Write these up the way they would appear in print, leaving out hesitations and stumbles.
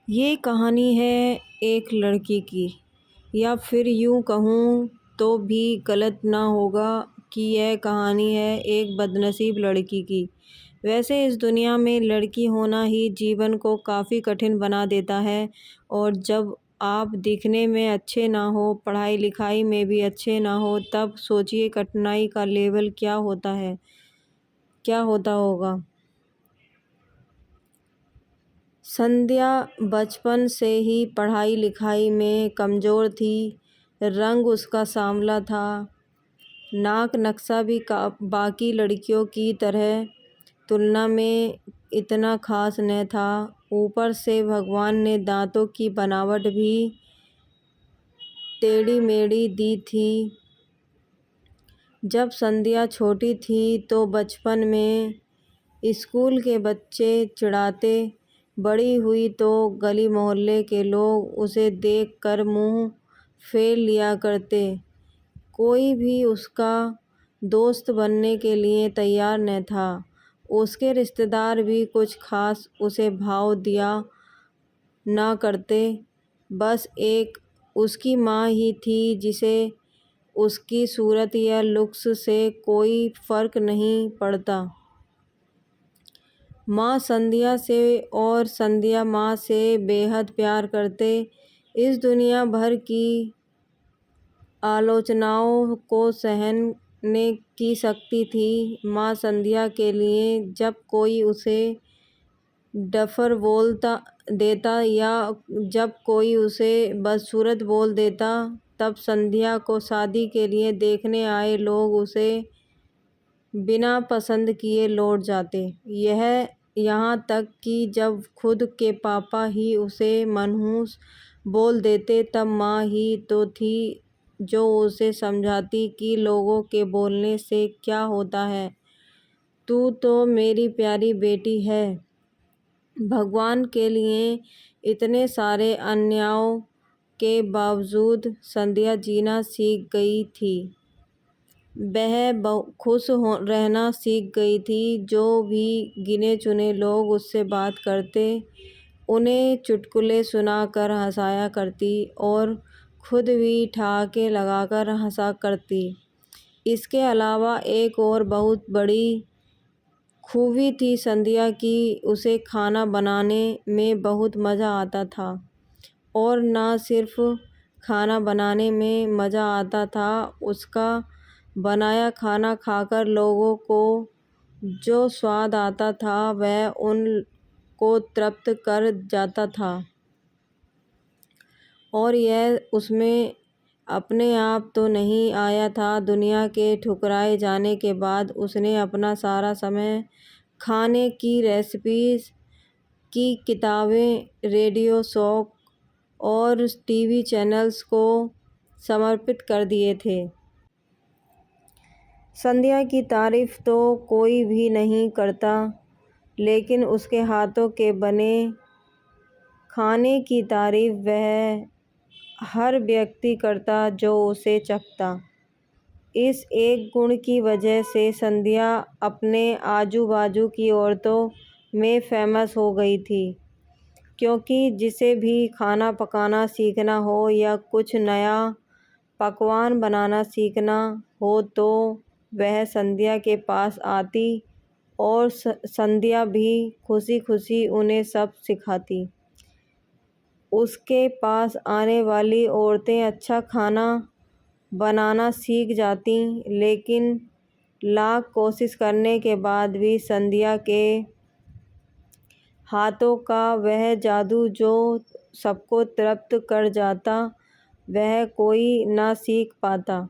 ये कहानी है एक लड़के की, या फिर यूँ कहूँ तो भी गलत ना होगा कि यह कहानी है एक बदनसीब लड़की की। वैसे इस दुनिया में लड़की होना ही जीवन को काफ़ी कठिन बना देता है, और जब आप दिखने में अच्छे ना हो, पढ़ाई लिखाई में भी अच्छे ना हो, तब सोचिए कठिनाई का लेवल क्या होता होगा। संध्या बचपन से ही पढ़ाई लिखाई में कमज़ोर थी। रंग उसका सांवला था, नाक नक्शा भी बाकी लड़कियों की तरह तुलना में इतना खास न था। ऊपर से भगवान ने दांतों की बनावट भी टेढ़ी मेढ़ी दी थी। जब संध्या छोटी थी तो बचपन में स्कूल के बच्चे चिढ़ाते, बड़ी हुई तो गली मोहल्ले के लोग उसे देखकर मुंह फेर लिया करते। कोई भी उसका दोस्त बनने के लिए तैयार न था। उसके रिश्तेदार भी कुछ खास उसे भाव दिया ना करते। बस एक उसकी माँ ही थी जिसे उसकी सूरत या लुक्स से कोई फ़र्क नहीं पड़ता। माँ संध्या से और संध्या माँ से बेहद प्यार करते। इस दुनिया भर की आलोचनाओं को सहने की शक्ति थी माँ संध्या के लिए। जब कोई उसे डफर देता या जब कोई उसे बदसूरत बोल देता, तब संध्या को शादी के लिए देखने आए लोग उसे बिना पसंद किए लौट जाते। यहाँ तक कि जब खुद के पापा ही उसे मनहूस बोल देते, तब माँ ही तो थी जो उसे समझाती कि लोगों के बोलने से क्या होता है, तू तो मेरी प्यारी बेटी है। भगवान के लिए इतने सारे अन्यायों के बावजूद संध्या जीना सीख गई थी। वह खुश रहना सीख गई थी। जो भी गिने चुने लोग उससे बात करते, उन्हें चुटकुले सुनाकर हंसाया करती और खुद भी ठहाके लगाकर हंसा करती। इसके अलावा एक और बहुत बड़ी खूबी थी संध्या की, उसे खाना बनाने में बहुत मज़ा आता था। और ना सिर्फ खाना बनाने में मज़ा आता था, उसका बनाया खाना खाकर लोगों को जो स्वाद आता था वह उनको तृप्त कर जाता था। और यह उसमें अपने आप तो नहीं आया था। दुनिया के ठुकराए जाने के बाद उसने अपना सारा समय खाने की रेसिपीज़ की किताबें, रेडियो शो और टीवी चैनल्स को समर्पित कर दिए थे। संध्या की तारीफ़ तो कोई भी नहीं करता, लेकिन उसके हाथों के बने खाने की तारीफ़ वह हर व्यक्ति करता जो उसे चखता। इस एक गुण की वजह से संध्या अपने आजू बाजू की औरतों में फेमस हो गई थी, क्योंकि जिसे भी खाना पकाना सीखना हो या कुछ नया पकवान बनाना सीखना हो तो वह संध्या के पास आती, और संध्या भी खुशी खुशी उन्हें सब सिखाती। उसके पास आने वाली औरतें अच्छा खाना बनाना सीख जाती, लेकिन लाख कोशिश करने के बाद भी संध्या के हाथों का वह जादू जो सबको तृप्त कर जाता, वह कोई ना सीख पाता।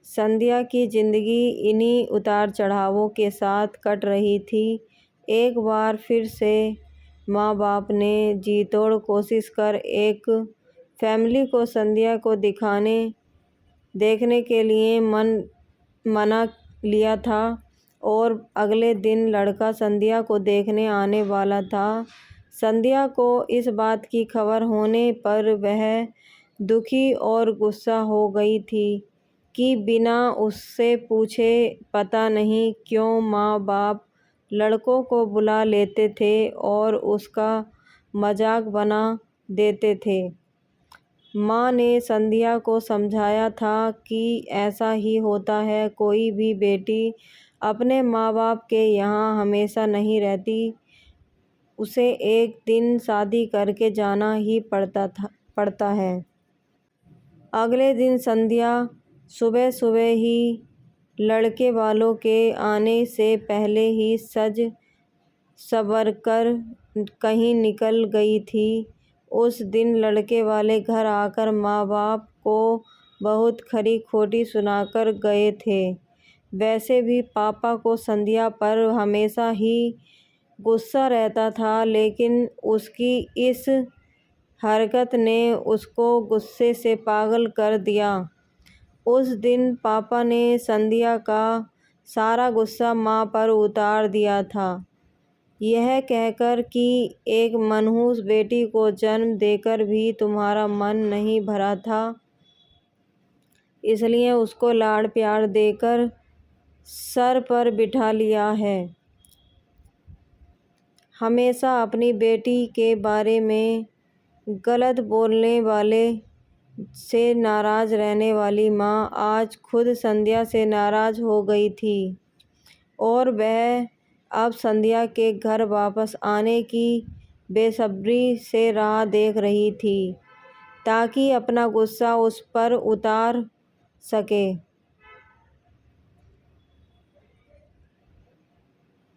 संध्या की ज़िंदगी इन्हीं उतार चढ़ावों के साथ कट रही थी। एक बार फिर से माँ बाप ने जी तोड़ कोशिश कर एक फैमिली को संध्या को देखने के लिए मना लिया था, और अगले दिन लड़का संध्या को देखने आने वाला था। संध्या को इस बात की खबर होने पर वह दुखी और गुस्सा हो गई थी कि बिना उससे पूछे पता नहीं क्यों माँ बाप लड़कों को बुला लेते थे और उसका मजाक बना देते थे। माँ ने संध्या को समझाया था कि ऐसा ही होता है, कोई भी बेटी अपने माँ बाप के यहाँ हमेशा नहीं रहती, उसे एक दिन शादी करके जाना ही पड़ता है। अगले दिन संध्या सुबह सुबह ही लड़के वालों के आने से पहले ही सज संवरकर कहीं निकल गई थी। उस दिन लड़के वाले घर आकर माँ बाप को बहुत खरी खोटी सुनाकर गए थे। वैसे भी पापा को संध्या पर हमेशा ही गुस्सा रहता था, लेकिन उसकी इस हरकत ने उसको गुस्से से पागल कर दिया। उस दिन पापा ने संध्या का सारा गुस्सा माँ पर उतार दिया था, यह कहकर कि एक मनहूस बेटी को जन्म देकर भी तुम्हारा मन नहीं भरा था, इसलिए उसको लाड़ प्यार देकर सर पर बिठा लिया है। हमेशा अपनी बेटी के बारे में गलत बोलने वाले से नाराज़ रहने वाली माँ आज खुद संध्या से नाराज़ हो गई थी और वह अब संध्या के घर वापस आने की बेसब्री से राह देख रही थी ताकि अपना गुस्सा उस पर उतार सके।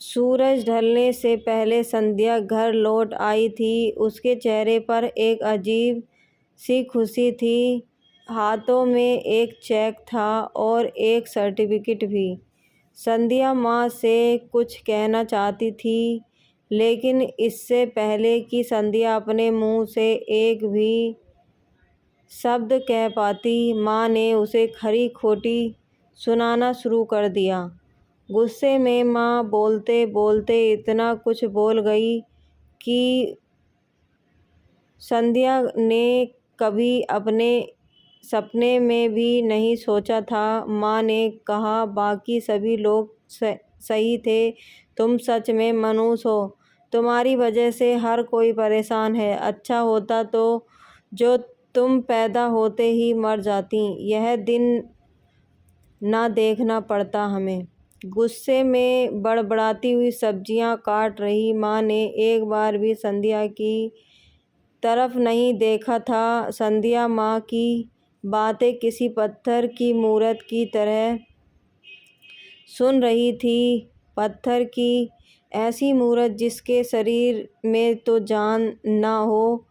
सूरज ढलने से पहले संध्या घर लौट आई थी। उसके चेहरे पर एक अजीब सी खुशी थी। हाथों में एक चेक था और एक सर्टिफिकेट भी। संध्या माँ से कुछ कहना चाहती थी, लेकिन इससे पहले कि संध्या अपने मुंह से एक भी शब्द कह पाती, माँ ने उसे खरी खोटी सुनाना शुरू कर दिया। गुस्से में माँ बोलते बोलते इतना कुछ बोल गई कि संध्या ने कभी अपने सपने में भी नहीं सोचा था। माँ ने कहा, बाकी सभी लोग सही थे, तुम सच में मनहूस हो। तुम्हारी वजह से हर कोई परेशान है। अच्छा होता तो जो तुम पैदा होते ही मर जाती, यह दिन ना देखना पड़ता हमें। गुस्से में बड़बड़ाती हुई सब्जियां काट रही माँ ने एक बार भी संध्या की तरफ नहीं देखा था। संध्या माँ की बातें किसी पत्थर की मूरत की तरह सुन रही थी। पत्थर की ऐसी मूरत जिसके शरीर में तो जान ना हो,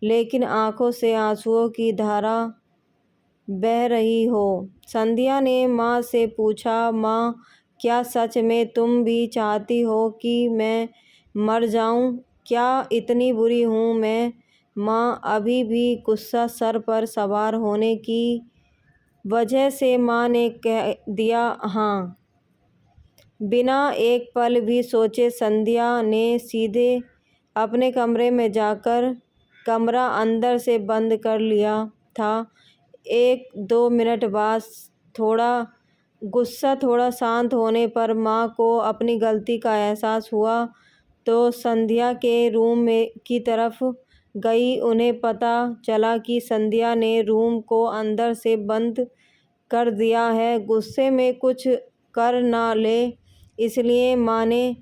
लेकिन आंखों से आंसुओं की धारा बह रही हो। संध्या ने माँ से पूछा, माँ, क्या सच में तुम भी चाहती हो कि मैं मर जाऊं? क्या इतनी बुरी हूँ मैं? माँ अभी भी गुस्सा सर पर सवार होने की वजह से माँ ने कह दिया, हाँ। बिना एक पल भी सोचे संध्या ने सीधे अपने कमरे में जाकर कमरा अंदर से बंद कर लिया था। 1-2 मिनट बाद गुस्सा थोड़ा शांत होने पर माँ को अपनी गलती का एहसास हुआ तो संध्या के रूम में की तरफ गई। उन्हें पता चला कि संध्या ने रूम को अंदर से बंद कर दिया है, गुस्से में कुछ कर ना ले, इसलिए माँ ने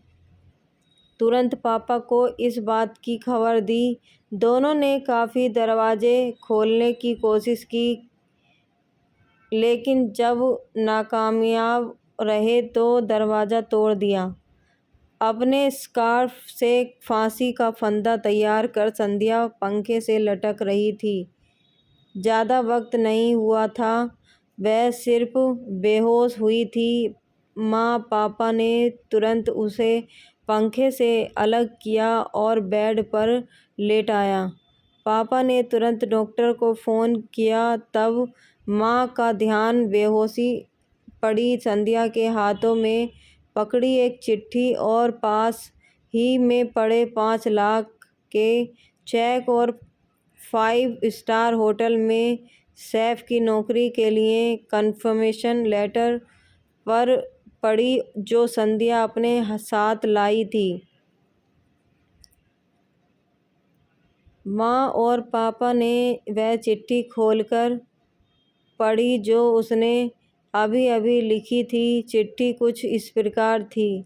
तुरंत पापा को इस बात की खबर दी। दोनों ने काफ़ी दरवाजे खोलने की कोशिश की, लेकिन जब नाकामयाब रहे तो दरवाज़ा तोड़ दिया। अपने स्कार्फ से फांसी का फंदा तैयार कर संध्या पंखे से लटक रही थी। ज़्यादा वक्त नहीं हुआ था, वह सिर्फ बेहोश हुई थी। माँ पापा ने तुरंत उसे पंखे से अलग किया और बेड पर लेटाया। पापा ने तुरंत डॉक्टर को फ़ोन किया। तब माँ का ध्यान बेहोशी पड़ी संध्या के हाथों में पकड़ी एक चिट्ठी और पास ही में पड़े 5 लाख के चेक और 5 स्टार होटल में शेफ की नौकरी के लिए कन्फर्मेशन लेटर पर पड़ी, जो संध्या अपने साथ लाई थी। माँ और पापा ने वह चिट्ठी खोलकर पढ़ी जो उसने अभी अभी लिखी थी। चिट्ठी कुछ इस प्रकार थी।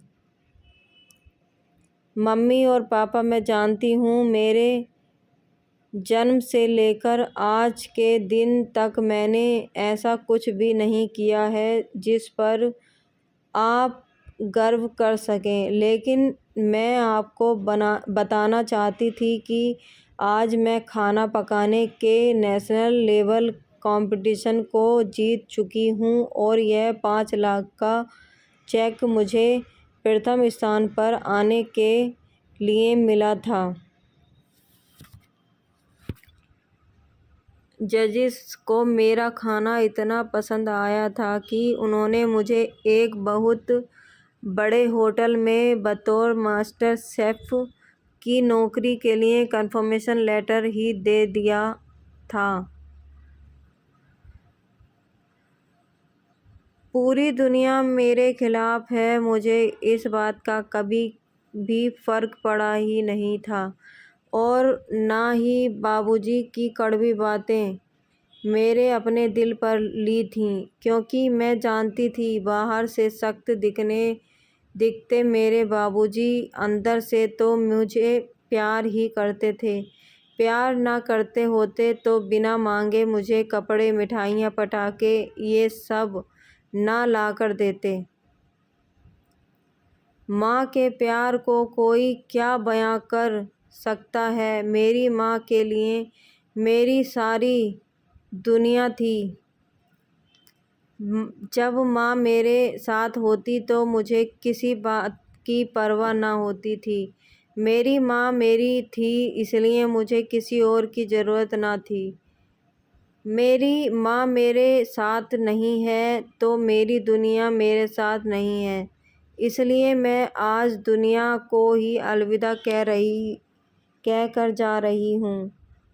मम्मी और पापा, मैं जानती हूँ मेरे जन्म से लेकर आज के दिन तक मैंने ऐसा कुछ भी नहीं किया है जिस पर आप गर्व कर सकें, लेकिन मैं आपको बताना चाहती थी कि आज मैं खाना पकाने के नेशनल लेवल कंपटीशन को जीत चुकी हूँ और यह 5 लाख का चेक मुझे प्रथम स्थान पर आने के लिए मिला था। जजेस को मेरा खाना इतना पसंद आया था कि उन्होंने मुझे एक बहुत बड़े होटल में बतौर मास्टर शेफ की नौकरी के लिए कंफर्मेशन लेटर ही दे दिया था। पूरी दुनिया मेरे खिलाफ है, मुझे इस बात का कभी भी फर्क पड़ा ही नहीं था और ना ही बाबूजी की कड़वी बातें मेरे अपने दिल पर ली थीं, क्योंकि मैं जानती थी बाहर से सख्त दिखते मेरे बाबूजी अंदर से तो मुझे प्यार ही करते थे। प्यार ना करते होते तो बिना मांगे मुझे कपड़े, मिठाइयाँ, पटाखे ये सब ना ला कर देते। माँ के प्यार को कोई क्या बयां कर सकता है। मेरी माँ के लिए मेरी सारी दुनिया थी। जब माँ मेरे साथ होती तो मुझे किसी बात की परवाह ना होती थी। मेरी माँ मेरी थी, इसलिए मुझे किसी और की ज़रूरत ना थी। मेरी माँ मेरे साथ नहीं है तो मेरी दुनिया मेरे साथ नहीं है, इसलिए मैं आज दुनिया को ही अलविदा कह कर जा रही हूँ।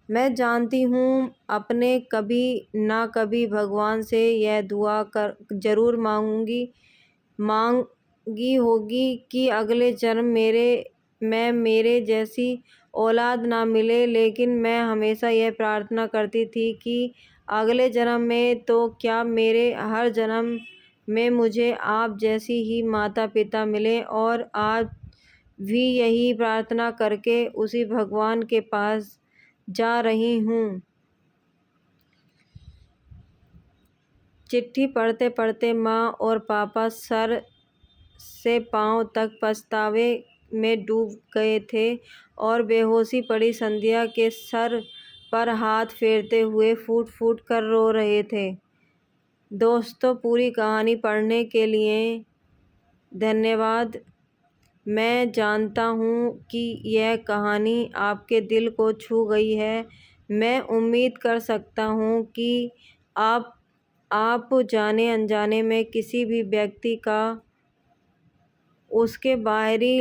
मैं जानती हूँ अपने कभी ना कभी भगवान से यह दुआ ज़रूर मांगी होगी कि अगले जन्म में मेरे जैसी औलाद ना मिले, लेकिन मैं हमेशा यह प्रार्थना करती थी कि अगले जन्म में तो क्या, मेरे हर जन्म में मुझे आप जैसी ही माता पिता मिले। और आज भी यही प्रार्थना करके उसी भगवान के पास जा रही हूँ। चिट्ठी पढ़ते पढ़ते माँ और पापा सर से पाँव तक पछतावे में डूब गए थे और बेहोशी पड़ी संध्या के सर पर हाथ फेरते हुए फूट फूट कर रो रहे थे। दोस्तों, पूरी कहानी पढ़ने के लिए धन्यवाद। मैं जानता हूँ कि यह कहानी आपके दिल को छू गई है। मैं उम्मीद कर सकता हूँ कि आप जाने अनजाने में किसी भी व्यक्ति का उसके बाहरी